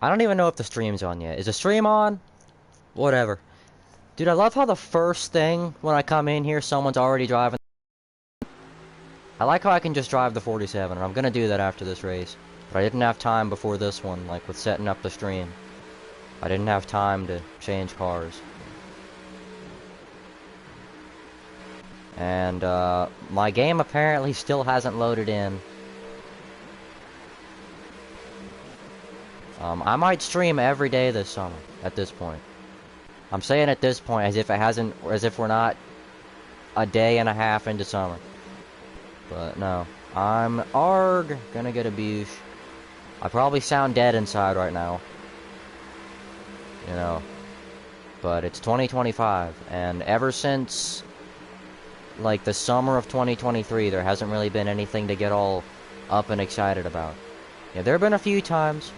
I don't even know if the stream's on yet. Is the stream on? Whatever. Dude, I love how the first thing when I come in here, someone's already driving. I like how I can just drive the 47, and I'm gonna do that after this race. But I didn't have time before this one, like with setting up the stream. I didn't have time to change cars. And, my game apparently still hasn't loaded in. I might stream every day this summer, at this point. I'm saying at this point as if it hasn't, as if we're not a day and a half into summer. But no, I'm gonna get a boosh. I probably sound dead inside right now. You know, but it's 2025, and ever since, like, the summer of 2023, there hasn't really been anything to get all up and excited about. Yeah, there have been a few times.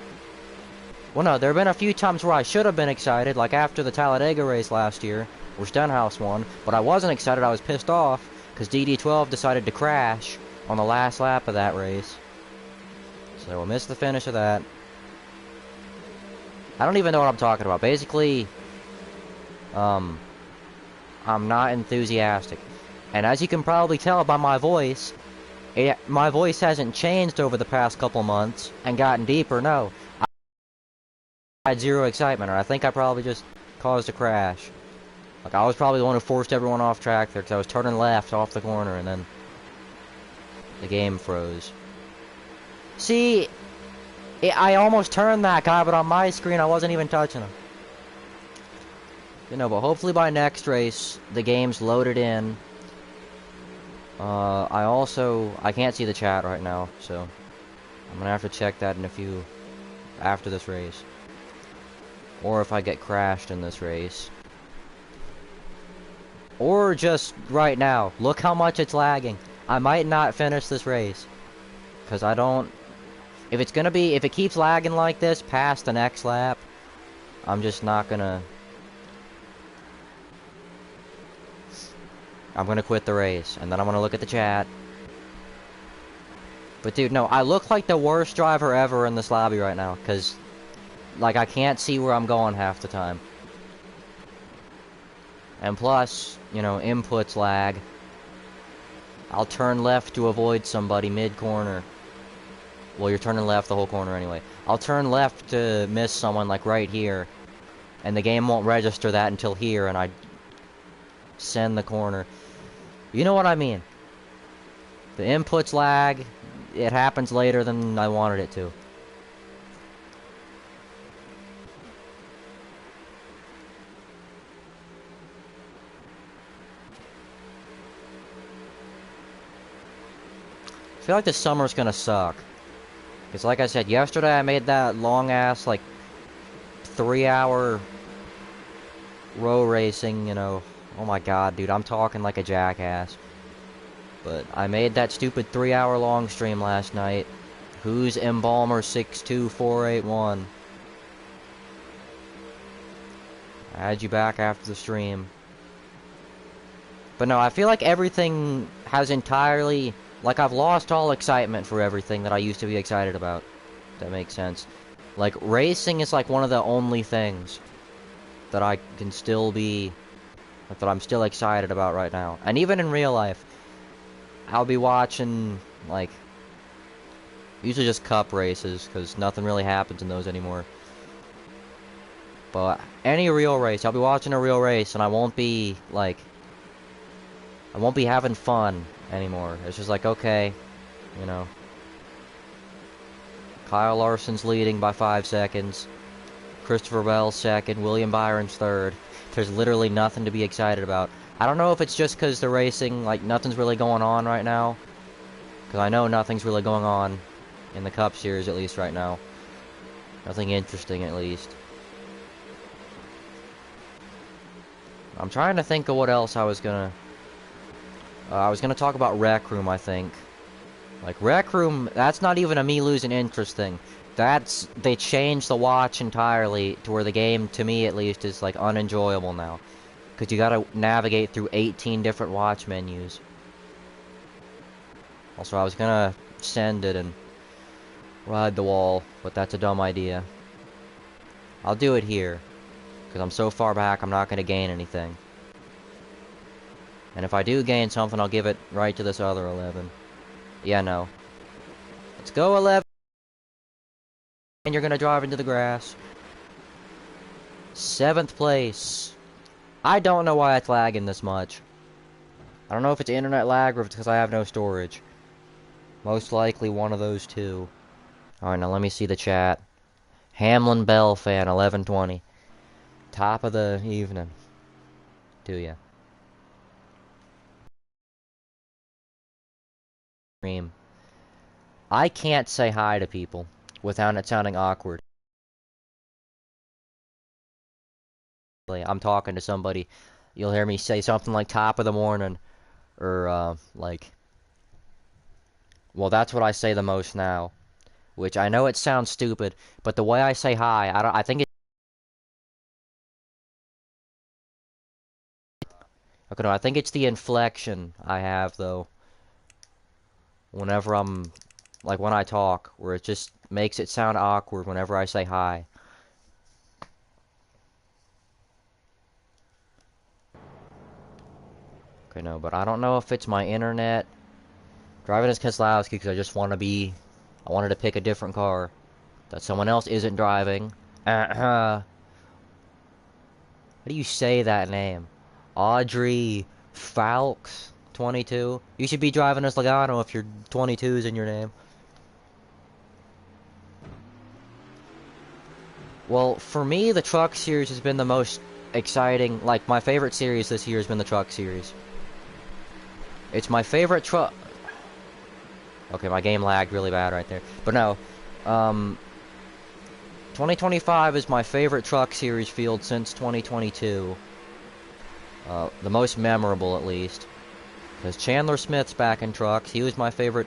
Well, no, there have been a few times where I should have been excited, like after the Talladega race last year, where Stenhouse won, but I wasn't excited, I was pissed off, because DD12 decided to crash on the last lap of that race. So we'll miss the finish of that. I don't even know what I'm talking about. Basically, I'm not enthusiastic. And as you can probably tell by my voice, my voice hasn't changed over the past couple months and gotten deeper, no. I had zero excitement, or I think I probably just caused a crash. Like, I was probably the one who forced everyone off track there, because I was turning left off the corner, and then the game froze. See, I almost turned that guy, but on my screen I wasn't even touching him. You know, but hopefully by next race, the game's loaded in. I can't see the chat right now, so I'm gonna have to check that in a few, after this race. Or if I get crashed in this race. Or just right now. Look how much it's lagging. I might not finish this race. Because I don't... If it keeps lagging like this past the next lap, I'm just not gonna... I'm gonna quit the race. And then I'm gonna look at the chat. But dude, no, I look like the worst driver ever in this lobby right now. Because... like, I can't see where I'm going half the time. And plus, you know, inputs lag. I'll turn left to avoid somebody mid-corner. Well, you're turning left the whole corner anyway. I'll turn left to miss someone, like, right here. And the game won't register that until here, and I send the corner. You know what I mean. The inputs lag. It happens later than I wanted it to. I feel like this summer's gonna suck. Because like I said, yesterday I made that long-ass, like, 3-hour row racing, you know. Oh my god, dude, I'm talking like a jackass. But I made that stupid 3-hour long stream last night. Who's Embalmer 62481? I had you back after the stream. But no, I feel like everything has entirely... like, I've lost all excitement for everything that I used to be excited about. If that makes sense. Like, racing is like one of the only things that I can still be... like, that I'm still excited about right now. And even in real life, I'll be watching, like... usually just cup races, because nothing really happens in those anymore. But any real race, I'll be watching a real race, and I won't be, like... I won't be having fun anymore. It's just like, okay, you know. Kyle Larson's leading by 5 seconds. Christopher Bell's second. William Byron's third. There's literally nothing to be excited about. I don't know if it's just because the racing, like, nothing's really going on right now. Because I know nothing's really going on in the Cup Series, at least right now. Nothing interesting, at least. I'm trying to think of what else I was gonna talk about Rec Room, I think. Like, Rec Room, that's not even a me losing interest thing. They changed the watch entirely to where the game, to me at least, is, like, unenjoyable now. Because you gotta navigate through 18 different watch menus. Also, I was gonna send it and ride the wall, but that's a dumb idea. I'll do it here. Because I'm so far back, I'm not going to gain anything. And if I do gain something, I'll give it right to this other 11. Yeah, no. Let's go, 11. And you're going to drive into the grass. 7th place. I don't know why it's lagging this much. I don't know if it's internet lag or if it's because I have no storage. Most likely one of those two. Alright, now let me see the chat. Hamlin Bell fan, 1120. Top of the evening. Do ya? I can't say hi to people without it sounding awkward. I'm talking to somebody, you'll hear me say something like top of the morning, or like, well, that's what I say the most now, which I know it sounds stupid, but the way I say hi, I think it. Okay, no, I think it's the inflection I have though. Whenever I'm, like when I talk, where it just makes it sound awkward whenever I say hi. Okay, no, but I don't know if it's my internet. Driving as Keselowski because I just want to be. I wanted to pick a different car that someone else isn't driving. How do you say that name? Audrey Falks, 22. You should be driving as Logano if your 22 is in your name. Well, for me, the Truck Series has been the most exciting. Like, my favorite series this year has been the Truck Series. It's my favorite truck. Okay, my game lagged really bad right there. But no, 2025 is my favorite Truck Series field since 2022. The most memorable, at least. Because Chandler Smith's back in trucks. He was my favorite,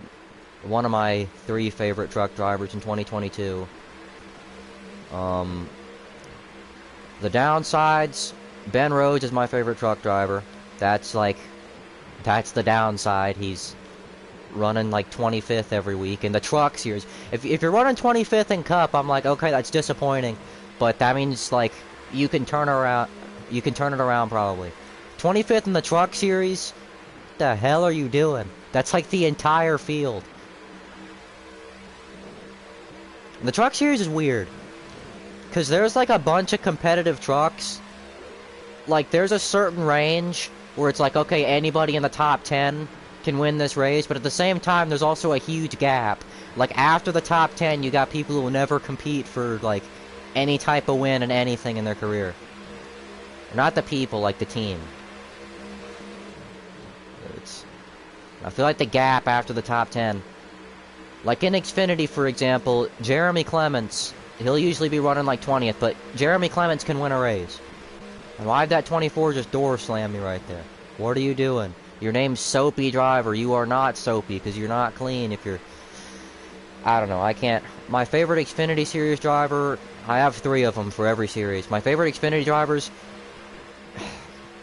one of my 3 favorite truck drivers in 2022. The downsides, Ben Rhodes is my favorite truck driver. That's the downside. He's running like 25th every week in the Truck Series. If you're running 25th in Cup, I'm like, okay, that's disappointing, but that means like you can turn it around probably. 25th in the Truck Series, what the hell are you doing? That's like the entire field. And the Truck Series is weird because there's like a bunch of competitive trucks. Like there's a certain range where it's like, okay, anybody in the top 10 can win this race, but at the same time, there's also a huge gap. Like, after the top 10, you got people who will never compete for, like, any type of win in anything in their career. Not the people, like the team. I feel like the gap after the top 10. Like in Xfinity, for example, Jeremy Clements, he'll usually be running like 20th, but Jeremy Clements can win a race. And why'd that 24 just door slam me right there? What are you doing? Your name's Soapy Driver. You are not soapy because you're not clean if you're. I don't know. I can't. My favorite Xfinity Series driver, I have 3 of them for every series. My favorite Xfinity drivers,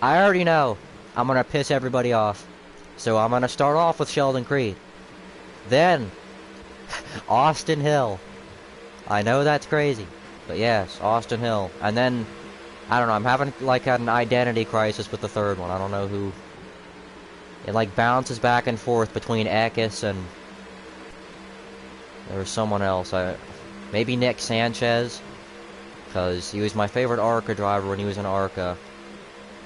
I already know I'm going to piss everybody off. So I'm going to start off with Sheldon Creed. Then, Austin Hill. I know that's crazy. But yes, Austin Hill. And then, I don't know. I'm having like an identity crisis with the 3rd one. I don't know who. It like bounces back and forth between Eckes and there was someone else. Maybe Nick Sanchez, because he was my favorite ARCA driver when he was in ARCA.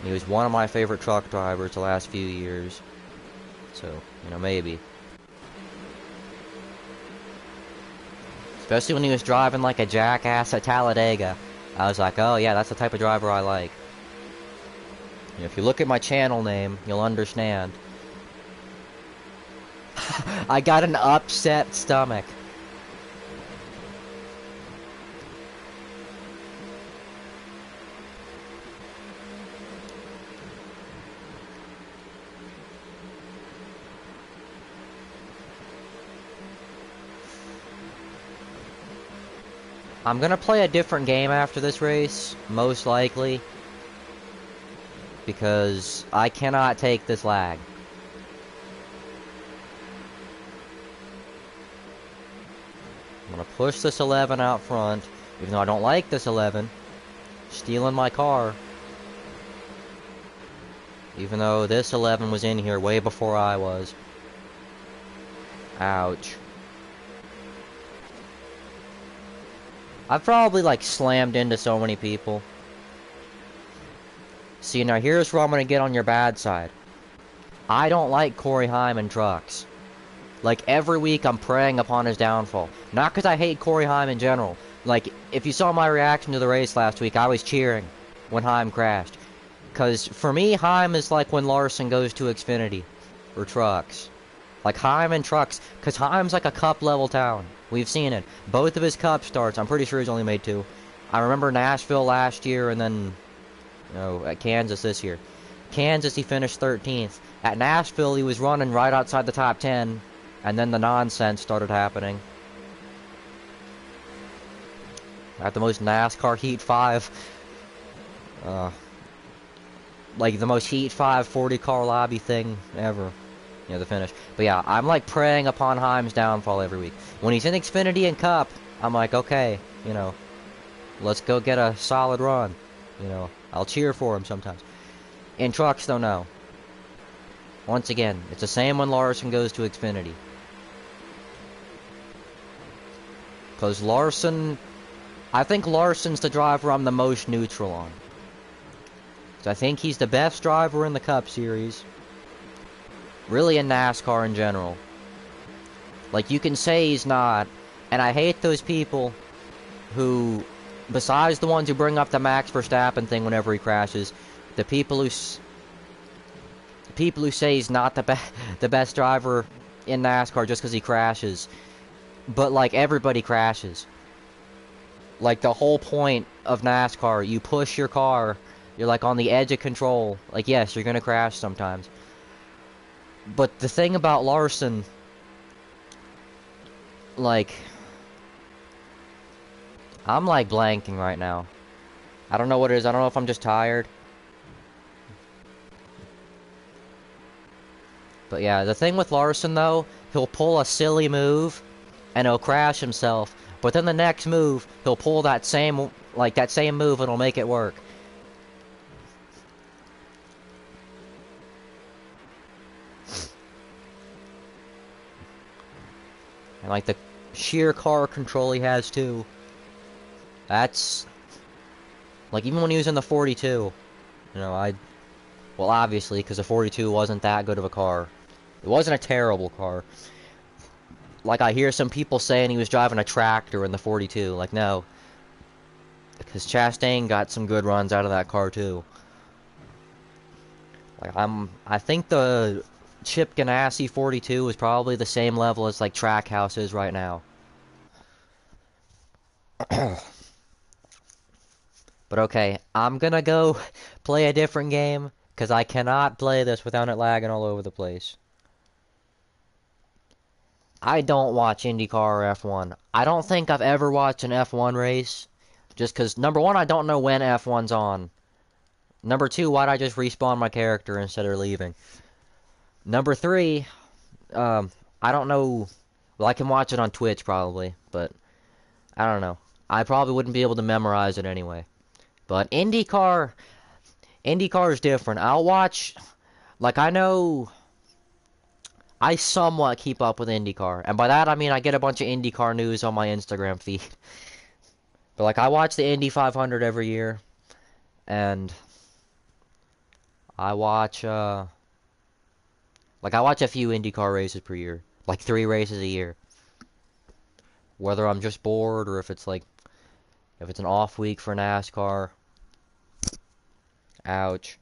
He was one of my favorite truck drivers the last few years. So, you know, maybe. Especially when he was driving like a jackass at Talladega. I was like, oh yeah, that's the type of driver I like. You know, if you look at my channel name, you'll understand. I got an upset stomach. I'm gonna play a different game after this race, most likely. Because I cannot take this lag. I'm gonna push this 11 out front, even though I don't like this 11. stealing my car. Even though this 11 was in here way before I was. Ouch. I've probably, like, slammed into so many people. See, now here's where I'm gonna get on your bad side. I don't like Corey Heim in trucks. Like, every week I'm preying upon his downfall. Not because I hate Corey Heim in general. Like, if you saw my reaction to the race last week, I was cheering when Heim crashed. Because, for me, Heim is like when Larson goes to Xfinity. Or trucks. Like, Heim and trucks. Because Heim's like a cup-level town. We've seen it. Both of his cup starts, I'm pretty sure he's only made 2. I remember Nashville last year, and then, you know, at Kansas this year. Kansas, he finished 13th. At Nashville, he was running right outside the top 10. And then the nonsense started happening. At the most NASCAR Heat 5. Like the most Heat 5 40 car lobby thing ever. You know, the finish. But yeah, I'm like preying upon Heim's downfall every week. When he's in Xfinity and Cup, I'm like, okay, you know, let's go get a solid run. You know, I'll cheer for him sometimes. In trucks, though, no. Once again, it's the same when Larson goes to Xfinity. Because Larson... I think Larson's the driver I'm the most neutral on. I think he's the best driver in the Cup Series. Really in NASCAR in general. Like, you can say he's not. And I hate those people who... Besides the ones who bring up the Max Verstappen thing whenever he crashes, the people who say he's not the best driver in NASCAR just because he crashes. But, like, everybody crashes. Like, the whole point of NASCAR, you push your car, you're, like, on the edge of control. Like, yes, you're gonna crash sometimes. But the thing about Larson, like... I'm, like, blanking right now. I don't know what it is. I don't know if I'm just tired. But yeah, the thing with Larson, though, he'll pull a silly move, and he'll crash himself. But then the next move, he'll pull that same move, and it'll make it work. And, like, the sheer car control he has, too. That's... Like, even when he was in the 42, you know, well, obviously, because the 42 wasn't that good of a car. It wasn't a terrible car. Like, I hear some people saying he was driving a tractor in the 42. Like, no. Because Chastain got some good runs out of that car, too. Like, I think the Chip Ganassi 42 is probably the same level as, like, Trackhouse is right now. But okay, I'm gonna go play a different game, because I cannot play this without it lagging all over the place. I don't watch IndyCar or F1. I don't think I've ever watched an F1 race, just because, number one, I don't know when F1's on. Number two, why'd I just respawn my character instead of leaving? Number three, I don't know, well, I can watch it on Twitch probably, but I don't know. I probably wouldn't be able to memorize it anyway. But IndyCar is different. I'll watch, like, I know, I somewhat keep up with IndyCar. And by that, I mean I get a bunch of IndyCar news on my Instagram feed. But, like, I watch the Indy 500 every year. And I watch, like, I watch a few IndyCar races per year. Like, 3 races a year. Whether I'm just bored or if it's, like, if it's an off week for NASCAR. Ouch.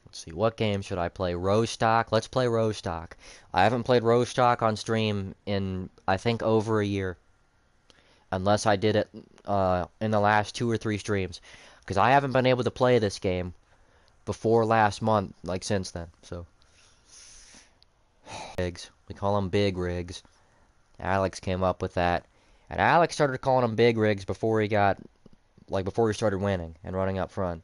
Let's see, what game should I play? Rostock? Let's play Rostock. I haven't played Rostock on stream in, I think, over a year. Unless I did it in the last 2 or 3 streams. Because I haven't been able to play this game before last month, like, since then, so. Rigs. We call them big rigs. Alex came up with that. And Alex started calling them big rigs before he got, like, before he started winning and running up front.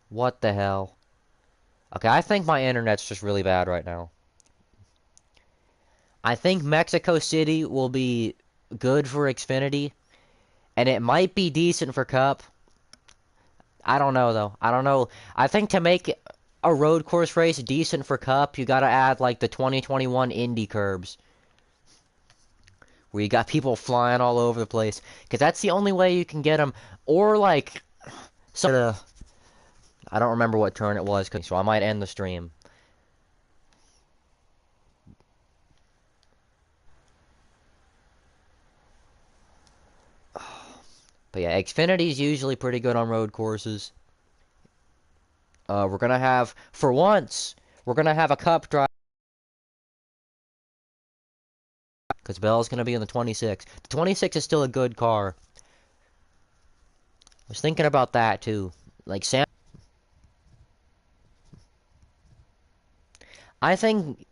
What the hell? Okay, I think my internet's just really bad right now. I think Mexico City will be good for Xfinity, and it might be decent for Cup. I don't know though. I don't know. I think to make a road course race decent for Cup, you gotta add like the 2021 Indy curbs, where you got people flying all over the place. Because that's the only way you can get them. Or like, I don't remember what turn it was, so I might end the stream. But yeah, Xfinity's usually pretty good on road courses. We're gonna have, for once, we're gonna have a Cup drive. Because Bell's gonna be in the 26. The 26 is still a good car. I was thinking about that too. Like Sam, I think